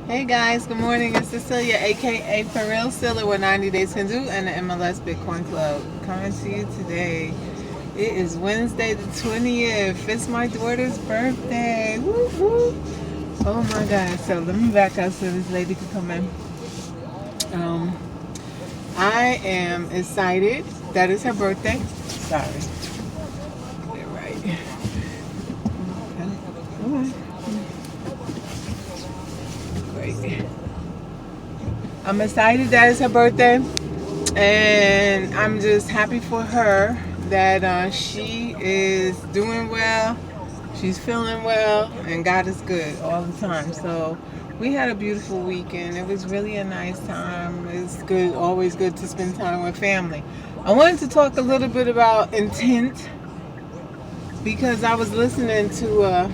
Hey guys, good morning. It's Cecilia, aka ForRealCeil with 90 Days Can Do and the MLS Bitcoin Club. Coming to you today. It is Wednesday the 20th. It's my daughter's birthday. Woo woo. Oh my God. So let me back up so this lady can come in. I am excited. That is her birthday. Sorry. Get right. Okay. Great. I'm excited that it's her birthday, and I'm just happy for her that she is doing well, she's feeling well, and God is good all the time. So we had a beautiful weekend. It was really a nice time. It's good, always good to spend time with family. I wanted to talk a little bit about intent because I was listening to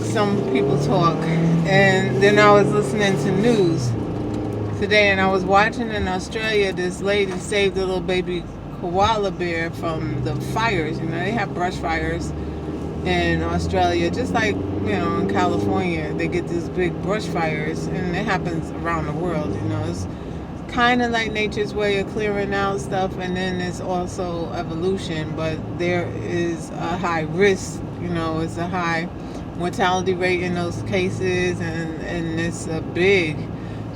some people talk, and then I was listening to news today, and I was watching in Australia. This lady saved a little baby koala bear from the fires. You know, they have brush fires in Australia, just like, in California they get these big brush fires, and it happens around the world. It's kind of like nature's way of clearing out stuff, and then there's also evolution, but there is a high risk. It's a high mortality rate in those cases, and it's a big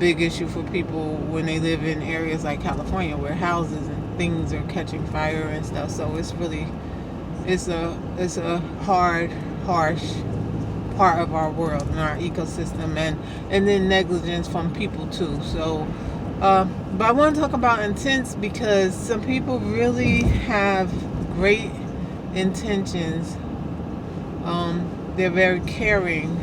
issue for people when they live in areas like California where houses and things are catching fire and stuff. So it's a harsh part of our world and our ecosystem, and then negligence from people too. So but I want to talk about intents because some people really have great intentions. They're very caring,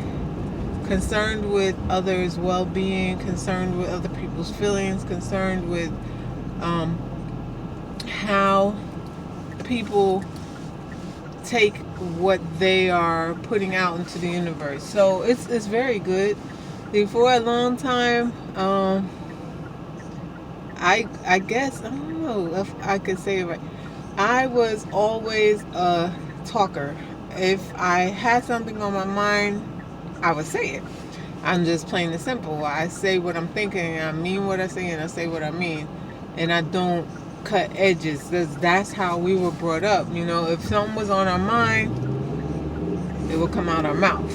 concerned with others' well-being, concerned with other people's feelings, concerned with how people take what they are putting out into the universe. So it's very good. For a long time, I guess, I don't know if I could say it right. I was always a talker. If I had something on my mind, I would say it. I'm just plain and simple. I say what I'm thinking, and I mean what I say, and I say what I mean. And I don't cut edges, because that's how we were brought up. If something was on our mind, it would come out our mouth.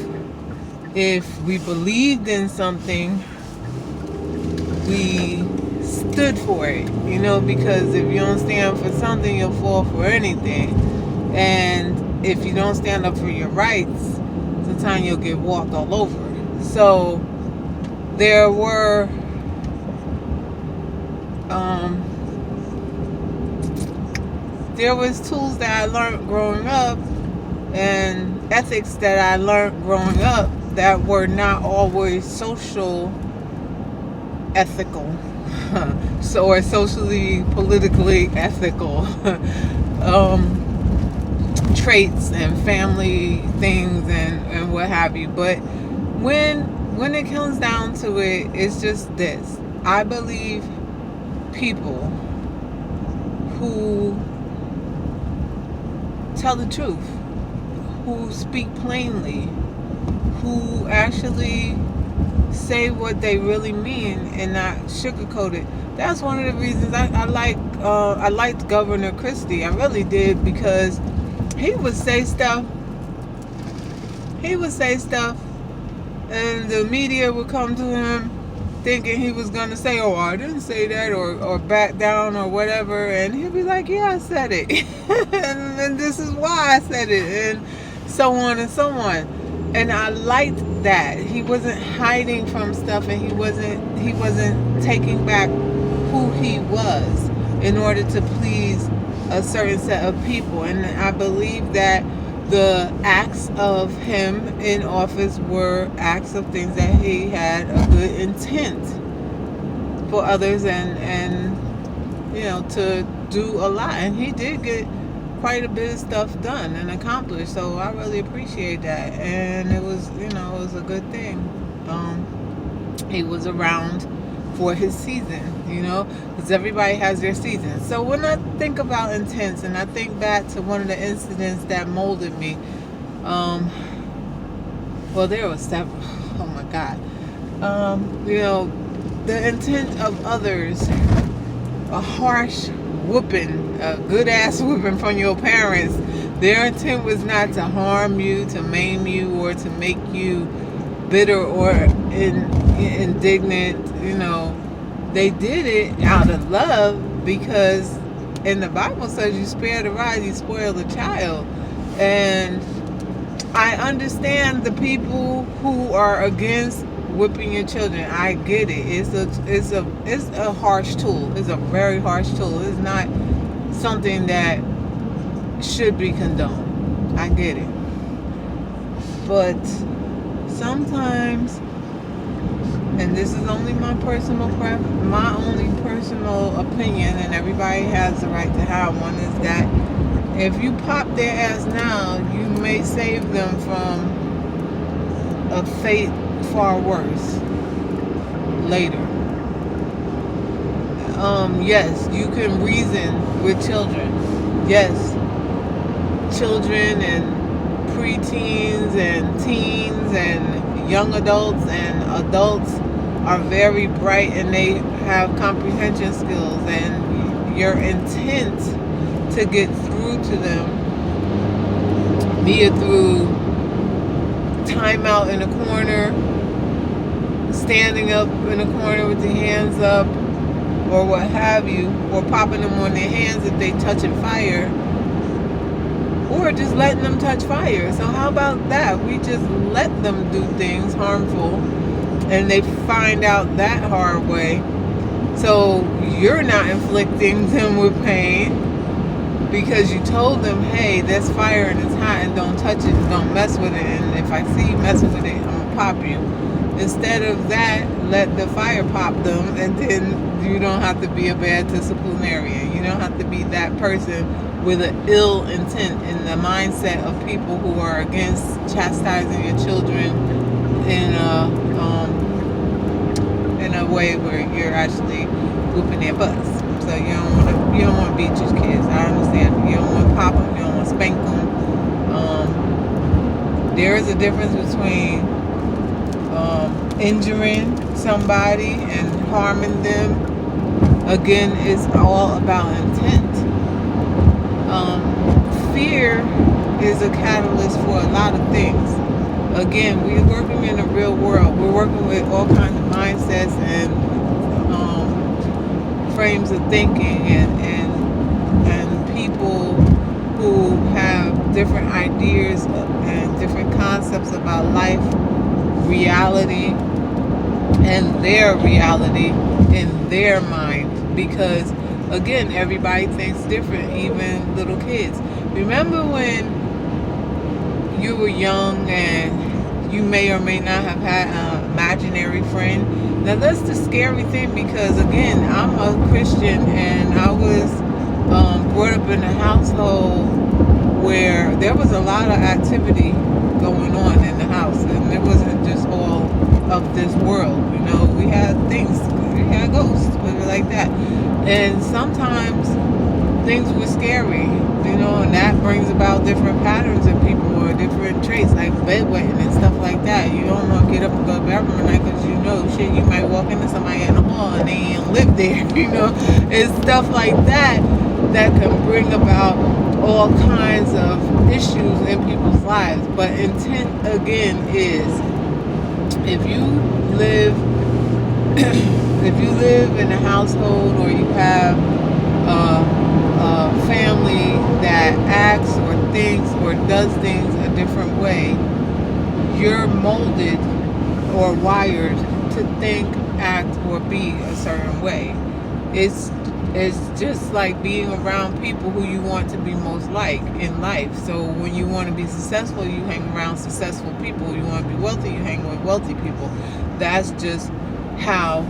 If we believed in something, we stood for it. Because if you don't stand for something, you'll fall for anything. And if you don't stand up for your rights, sometimes you'll get walked all over. So there were there was tools that I learned growing up, and ethics that I learned growing up, that were not always social ethical or socially politically ethical traits and family things and what have you. But when it comes down to it, it's just this. I believe people who tell the truth, who speak plainly, who actually say what they really mean and not sugarcoat it. That's one of the reasons I liked Governor Christie. I really did, because he would say stuff, and the media would come to him thinking he was going to say, oh, I didn't say that, or back down or whatever, and he'd be like, yeah, I said it. and this is why I said it, and so on and so on. And I liked that. He wasn't hiding from stuff, and he wasn't taking back who he was in order to please a certain set of people. And I believe that the acts of him in office were acts of things that he had a good intent for others, and to do a lot. And he did get quite a bit of stuff done and accomplished. So I really appreciate that, and it was a good thing. He was around for his season, because everybody has their season. So when I think about intents, and I think back to one of the incidents that molded me, Well, there was several. Oh my God. You know, the intent of others, a harsh whooping, a good ass whooping from your parents. Their intent was not to harm you, to maim you, or to make you bitter or indignant. You know, they did it out of love, because in the Bible says you spare the rod, you spoil the child. And I understand the people who are against whipping your children. I get it. It's a harsh tool. It's a very harsh tool. It's not something that should be condoned. I get it. But sometimes, and this is only my only personal opinion, and everybody has the right to have one, is that if you pop their ass now, you may save them from a fate far worse later. Yes, you can reason with children. Yes, children and preteens and teens and young adults and adults are very bright, and they have comprehension skills, and your intent to get through to them, be it through time out in a corner, standing up in a corner with their hands up, or what have you, or popping them on their hands if they touching fire, or just letting them touch fire. So how about that? We just let them do things harmful, and they find out that hard way. So you're not inflicting them with pain, because you told them, hey, that's fire and it's hot, and don't touch it, and don't mess with it, and if I see you messing with it, I'm gonna pop you. Instead of that, let the fire pop them, and then you don't have to be a bad disciplinarian. You don't have to be that person with an ill intent in the mindset of people who are against chastising your children in a way where you're actually whooping their butts. So you don't want to beat your kids. I understand. You don't want to pop them. You don't want to spank them. There is a difference between injuring somebody and harming them. Again, it's all about intent. Fear is a catalyst for a lot of things. Again, we're working in a real world. We're working with all kinds of mindsets and frames of thinking, and people who have different ideas and different concepts about life, reality, and their reality in their mind. Because again, everybody thinks different, even little kids. Remember when you were young and you may or may not have had an imaginary friend? Now that's the scary thing, because again, I'm a Christian, and I was brought up in a household where there was a lot of activity going on in the house, and it wasn't just all of this world. You know, we had things, we had ghosts, like that, and sometimes things were scary, you know, and that brings about different patterns in people, or different traits like bedwetting and stuff like that. You don't want to get up and go to the bathroom at night, because you know, shit, you might walk into somebody in the hall and they ain't live there, you know. It's stuff like that that can bring about all kinds of issues in people's lives. But intent, again, is if you live in a household, or you have a family that acts or thinks or does things a different way, you're molded or wired to think, act, or be a certain way. It's just like being around people who you want to be most like in life. So when you want to be successful, you hang around successful people. You want to be wealthy, you hang with wealthy people. That's just how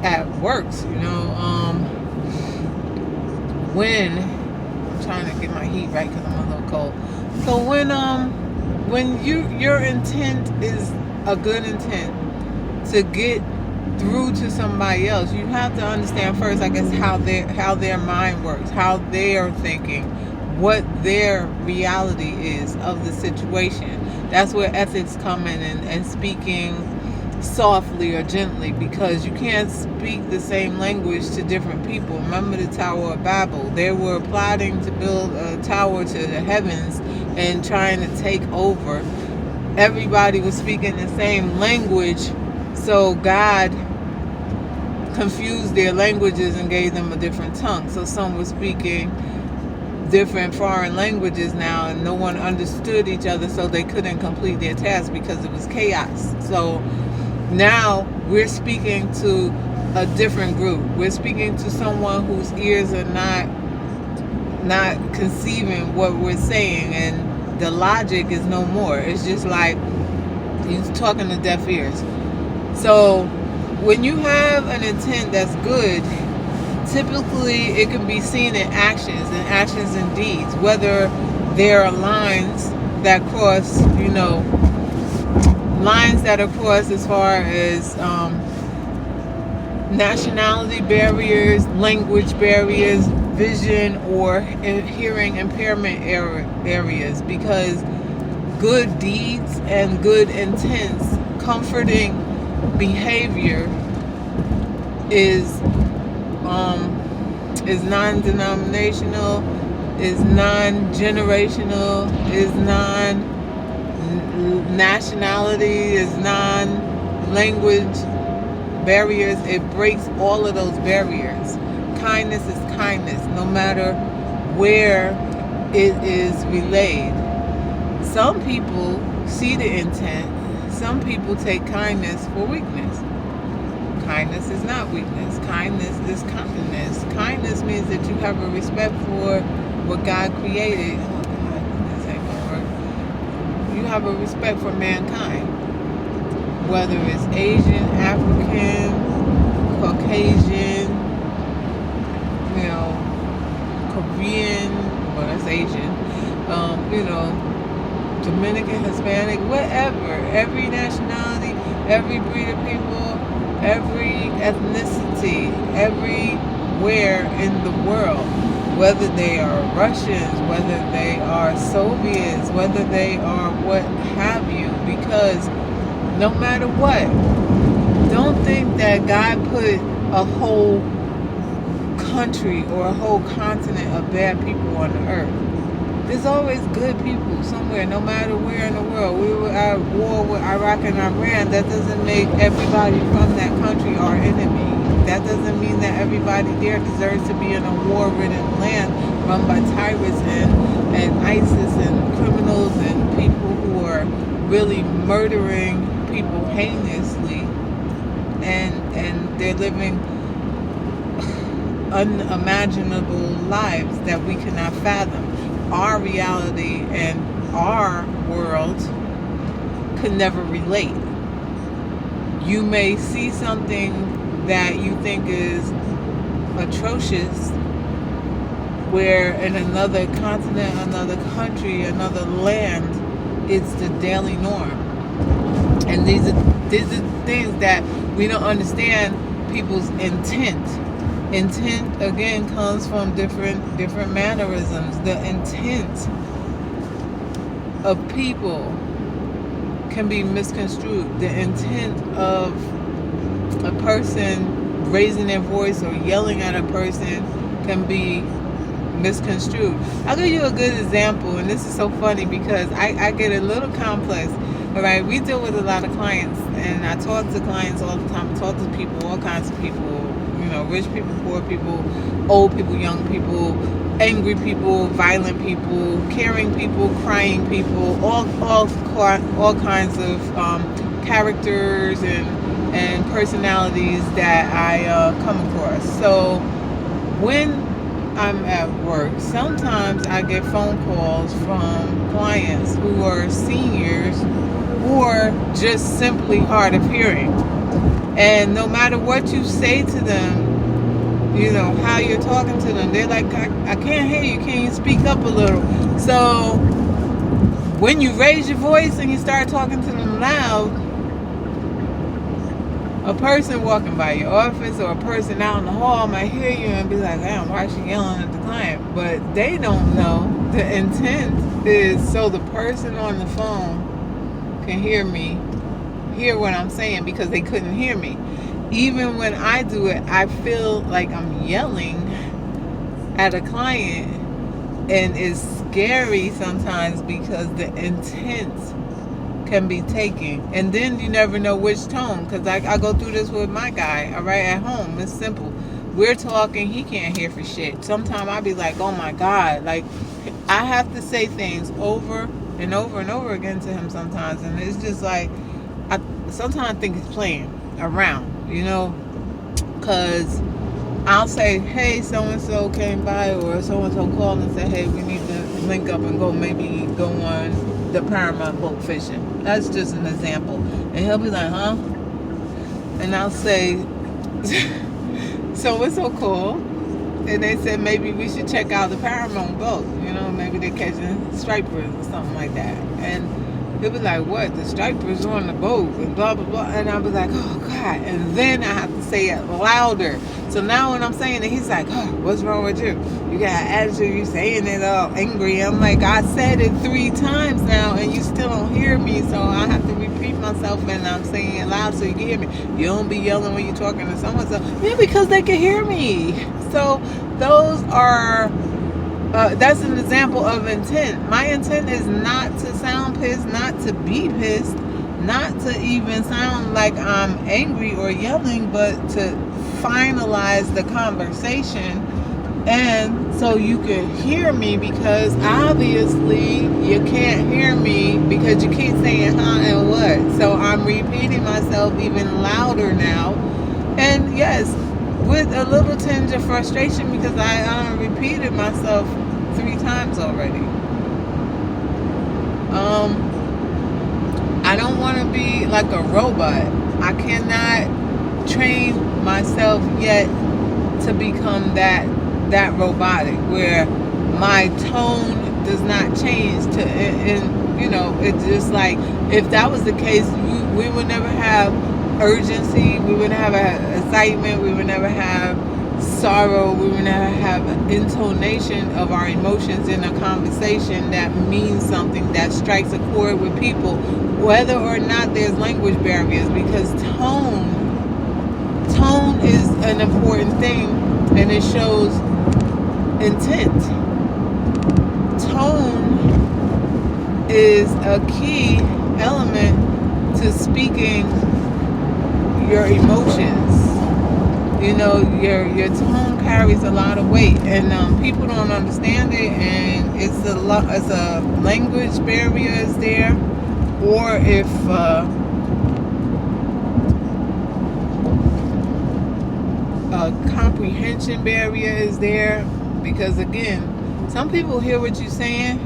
that works, you know. When I'm trying to get my heat right because I'm a little cold. So when your intent is a good intent to get through to somebody else, you have to understand first, I guess, how their mind works, how they are thinking, what their reality is of the situation. That's where ethics come in, and speaking softly or gently, because you can't speak the same language to different people. Remember the Tower of Babel? They were plotting to build a tower to the heavens and trying to take over. Everybody was speaking the same language, so God confused their languages and gave them a different tongue. So some were speaking different foreign languages now, and no one understood each other, so they couldn't complete their task because it was chaos. So now we're speaking to a different group. We're speaking to someone whose ears are not conceiving what we're saying, and the logic is no more. It's just like he's talking to deaf ears. So when you have an intent that's good, typically it can be seen in actions and deeds, whether there are lines that cross, lines that are crossed as far as nationality barriers, language barriers, vision or hearing impairment areas, because good deeds and good intents, comforting behavior is non-denominational, is non-generational, is non-nationality, is non-language barriers. It breaks all of those barriers. Kindness is kindness, no matter where it is relayed. Some people see the intent. Some people take kindness for weakness. Kindness is not weakness. Kindness is kindness. Kindness means that you have a respect for what God created. Oh God, this ain't gonna work. You have a respect for mankind, whether it's Asian, African, Caucasian, Korean, well, that's Asian, Dominican, Hispanic, whatever. Every nationality, every breed of people, every ethnicity, everywhere in the world, whether they are Russians, whether they are Soviets, whether they are what have you, because no matter what, don't think that God put a whole country or a whole continent of bad people on the earth. There's always good people somewhere, no matter where in the world. We were at war with Iraq and Iran. That doesn't make everybody from that country our enemy. That doesn't mean that everybody there deserves to be in a war-ridden land run by tyrants and ISIS and criminals and people who are really murdering people heinously, and they're living unimaginable lives that we cannot fathom. Our reality and our world could never relate. You may see something that you think is atrocious, where in another continent, another country, another land, it's the daily norm. And these are things that we don't understand people's intent. Intent, again, comes from different mannerisms. The intent of people can be misconstrued. The intent of a person raising their voice or yelling at a person can be misconstrued. I'll give you a good example, and this is so funny because I get a little complex. All right, we deal with a lot of clients, and I talk to clients all the time. I talk to people, all kinds of people, rich people, poor people, old people, young people, angry people, violent people, caring people, crying people, all kinds of characters and personalities that I come across. So when I'm at work, sometimes I get phone calls from clients who are seniors who are just simply hard of hearing. And no matter what you say to them, how you're talking to them, they're like, I can't hear you. Can you speak up a little? So when you raise your voice and you start talking to them loud, a person walking by your office or a person out in the hall might hear you and be like, damn, why is she yelling at the client? But they don't know the intent is so the person on the phone can hear what I'm saying, because they couldn't hear me. Even when I do it, I feel like I'm yelling at a client, and it's scary sometimes because the intent can be taken, and then you never know which tone, because I go through this with my guy, all right, at home. It's simple. We're talking, he can't hear for shit. Sometimes I be like, oh my God, like I have to say things over and over and over again to him sometimes, and it's just like I sometimes think he's playing around, because I'll say, hey, so-and-so came by, or so-and-so called and said, hey, we need to link up and maybe go on the Paramount boat fishing. That's just an example. And he'll be like, huh? And I'll say, so-and-so called, and they said maybe we should check out the Paramount boat. Maybe they're catching stripers or something like that. And he'll be like, what? The stripers on the boat and blah, blah, blah. And I'll be like, oh, God. And then I have to say it louder. So now when I'm saying it, he's like, oh, what's wrong with you? You got an attitude. You saying it all angry. I'm like, I said it 3 times now, and you still don't hear me. So I have to repeat myself, and I'm saying it loud so you can hear me. You don't be yelling when you're talking to someone. So, yeah, because they can hear me. So those are... that's an example of intent. My intent is not to sound pissed, not to be pissed, not to even sound like I'm angry or yelling, but to finalize the conversation, and so you can hear me, because obviously you can't hear me because you keep saying huh and what. So I'm repeating myself even louder now, and yes, with a little tinge of frustration, because I repeated myself 3 times already. I don't want to be like a robot. I cannot train myself yet to become that robotic, where my tone does not change to, and it's just like, if that was the case, we would never have urgency, we would never have excitement, we would never have sorrow, we would never have an intonation of our emotions in a conversation that means something, that strikes a chord with people, whether or not there's language barriers, because tone is an important thing, and it shows intent. Tone is a key element to speaking your emotions. Your tone carries a lot of weight, and people don't understand it, and it's a language barrier is there, or if a comprehension barrier is there, because again, some people hear what you're saying,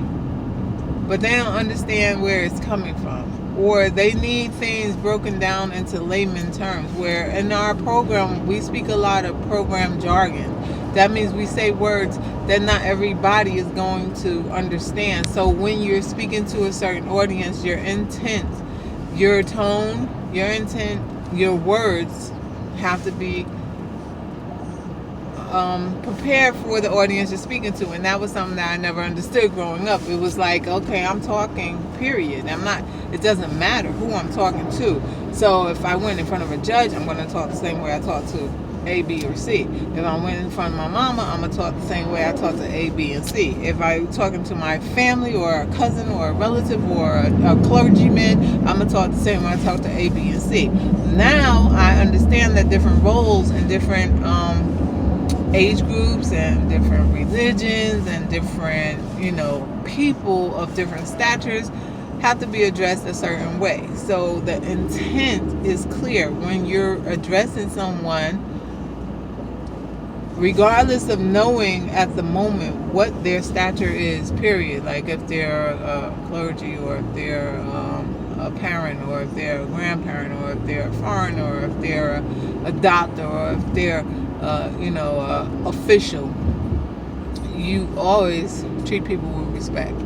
but they don't understand where it's coming from, or they need things broken down into layman terms, where in our program we speak a lot of program jargon. That means we say words that not everybody is going to understand. So when you're speaking to a certain audience, your intent, your tone, your intent, your words have to be prepared for the audience you're speaking to. And that was something that I never understood growing up. It was like, okay, I'm talking, period. It doesn't matter who I'm talking to. So if I went in front of a judge, I'm going to talk the same way I talk to A, B, or C. If I went in front of my mama, I'm going to talk the same way I talk to A, B, and C. If I'm talking to my family or a cousin or a relative or a clergyman, I'm going to talk the same way I talk to A, B, and C. Now I understand that different roles and different age groups and different religions and different, people of different statures have to be addressed a certain way. So the intent is clear when you're addressing someone, regardless of knowing at the moment what their stature is, period. Like if they're a clergy, or if they're a parent, or if they're a grandparent, or if they're a foreigner, or if they're a doctor, or if they're official. You always treat people with respect.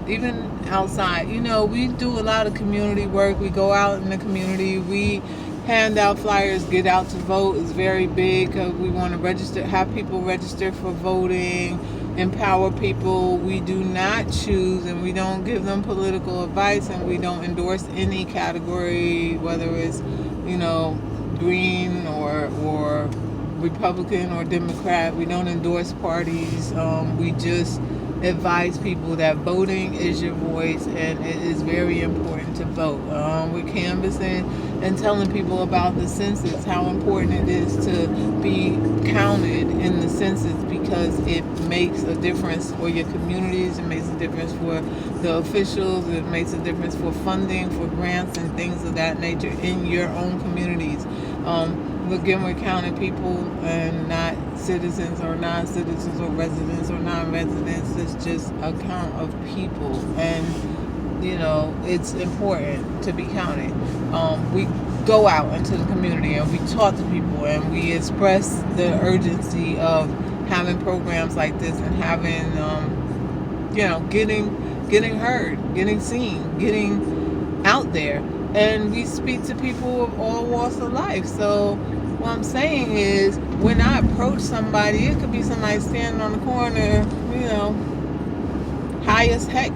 Even outside, we do a lot of community work. We go out in the community. We hand out flyers. Get out to vote is very big. We want to have people register for voting. empower people. We do not choose, and we don't give them political advice, and we don't endorse any category, whether it's, green or Republican or Democrat. We don't endorse parties. We just advise people that voting is your voice, and it is very important to vote. We're canvassing and telling people about the census, how important it is to be counted in the census, because it makes a difference for your communities, it makes a difference for the officials, it makes a difference for funding, for grants and things of that nature in your own communities. Again, we're counting people and not citizens or non-citizens or residents or non-residents. It's just a count of people, and it's important to be counted. We go out into the community and we talk to people and we express the urgency of having programs like this and having, getting heard, getting seen, getting out there. And we speak to people of all walks of life. So what I'm saying is, when I approach somebody, it could be somebody standing on the corner, high as heck.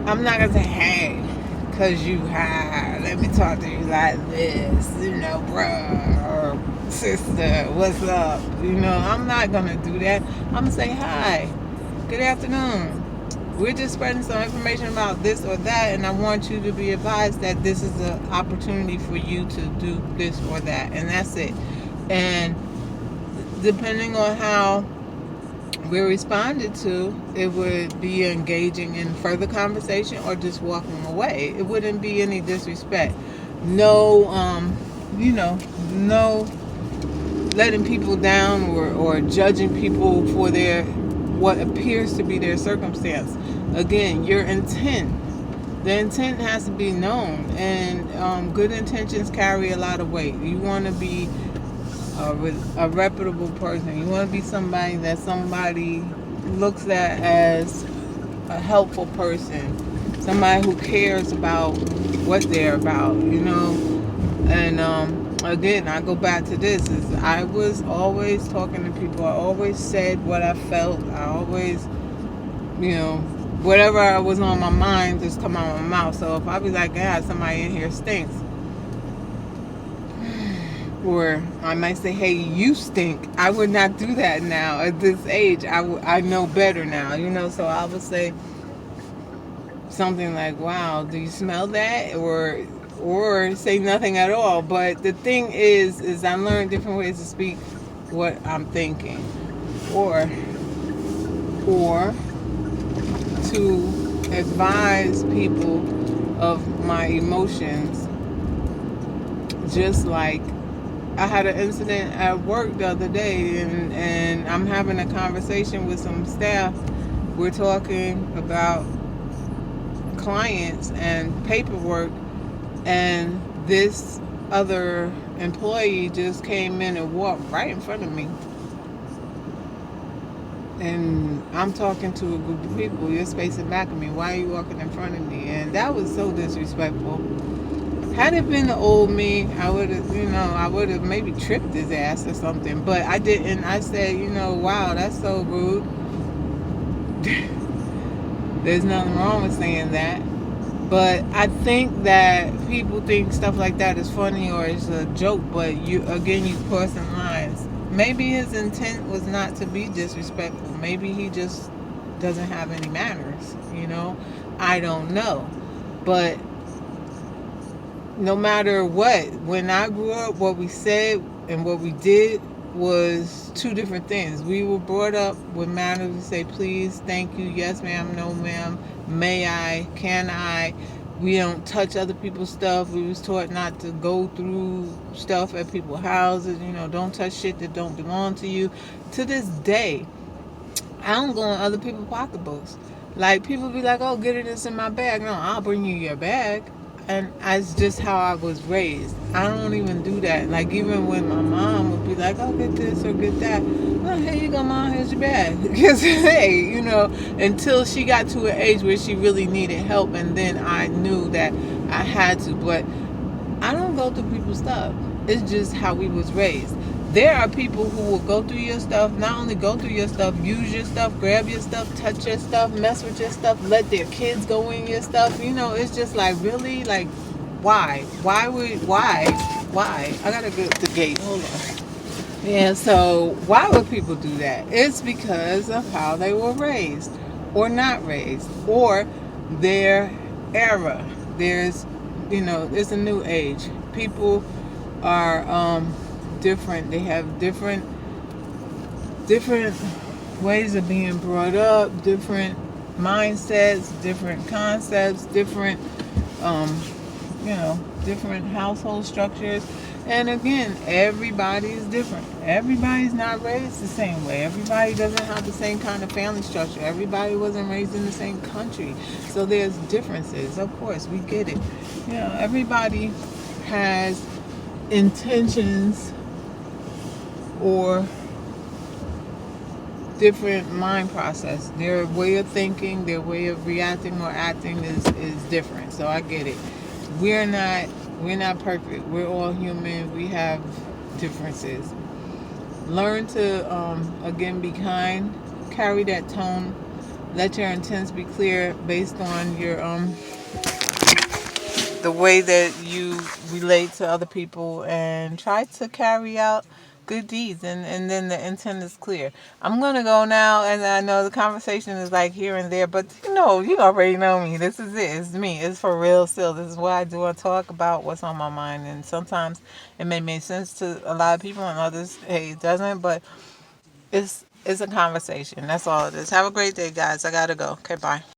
I'm not going to say, hey, because you high, let me talk to you like this, bruh, or sister, what's up? I'm not going to do that. I'm going to say, hi, good afternoon. We're just spreading some information about this or that, and I want you to be advised that this is an opportunity for you to do this or that, and that's it. And depending on how we're responded to, it would be engaging in further conversation or just walking away. It wouldn't be any disrespect. No, no letting people down or judging people for what appears to be their circumstance. Again, your intent. The intent has to be known, and good intentions carry a lot of weight. You want to be a reputable person. You want to be somebody that somebody looks at as a helpful person, somebody who cares about what they're about, And again, I go back to this: is I was always talking to people. I always said what I felt. I always, whatever was on my mind just come out of my mouth. So if I be like, God, somebody in here stinks. Or I might say, hey, you stink. I would not do that now at this age. I know better now, so I would say something like, wow, do you smell that? Or say nothing at all. But the thing is I learned different ways to speak what I'm thinking. Or to advise people of my emotions, just like I had an incident at work the other day, and I'm having a conversation with some staff. We're talking about clients and paperwork, and this other employee just came in and walked right in front of me. And I'm talking to a group of people. You're spacing back at me. Why are you walking in front of me? And that was so disrespectful. Had it been the old me, I would have maybe tripped his ass or something. But I didn't. I said, wow, that's so rude. There's nothing wrong with saying that. But I think that people think stuff like that is funny or it's a joke. But you crossing lines. Maybe his intent was not to be disrespectful. Maybe he just doesn't have any manners. I don't know. But no matter what, when I grew up, what we said and what we did was two different things. We were brought up with manners. We say please, thank you, yes ma'am, no ma'am, may I, can I. We don't touch other people's stuff. We was taught not to go through stuff at people's houses. Don't touch shit that don't belong to you. To this day, I don't go in other people's pocketbooks. Like, people be like, oh, get this in my bag. No, I'll bring you your bag. And that's just how I was raised. I don't even do that. Like, even when my mom would be like, oh, get this or get that. Well, here you go, Mom, here's your bag. Because, hey, until she got to an age where she really needed help. And then I knew that I had to. But I don't go through people's stuff. It's just how we was raised. There are people who will go through your stuff, not only go through your stuff, use your stuff, grab your stuff, touch your stuff, mess with your stuff, let their kids go in your stuff. It's just like, really, like, why? Why? I gotta go to the gate. Hold on. Yeah, so why would people do that? It's because of how they were raised or not raised or their era. It's a new age. People are different. They have different ways of being brought up, different mindsets, different concepts, um, different household structures. And again, everybody is different. Everybody's not raised the same way. Everybody doesn't have the same kind of family structure. Everybody wasn't raised in the same country. So there's differences. Of course, we get it. Everybody has intentions or different mind process. Their way of thinking, their way of reacting or acting is different. So I get it. We're not perfect. We're all human. We have differences. Learn to again be kind. Carry that tone. Let your intents be clear based on your the way that you relate to other people, and try to carry out good deeds, and then the intent is clear. I'm gonna go now, and I know the conversation is like here and there, but you already know me. This is it. It's me. It's for real still. This is what I do. I talk about what's on my mind, and sometimes it may make sense to a lot of people, and others, hey, it doesn't. But it's a conversation. That's all it is. Have a great day, guys. I gotta go. Okay, bye.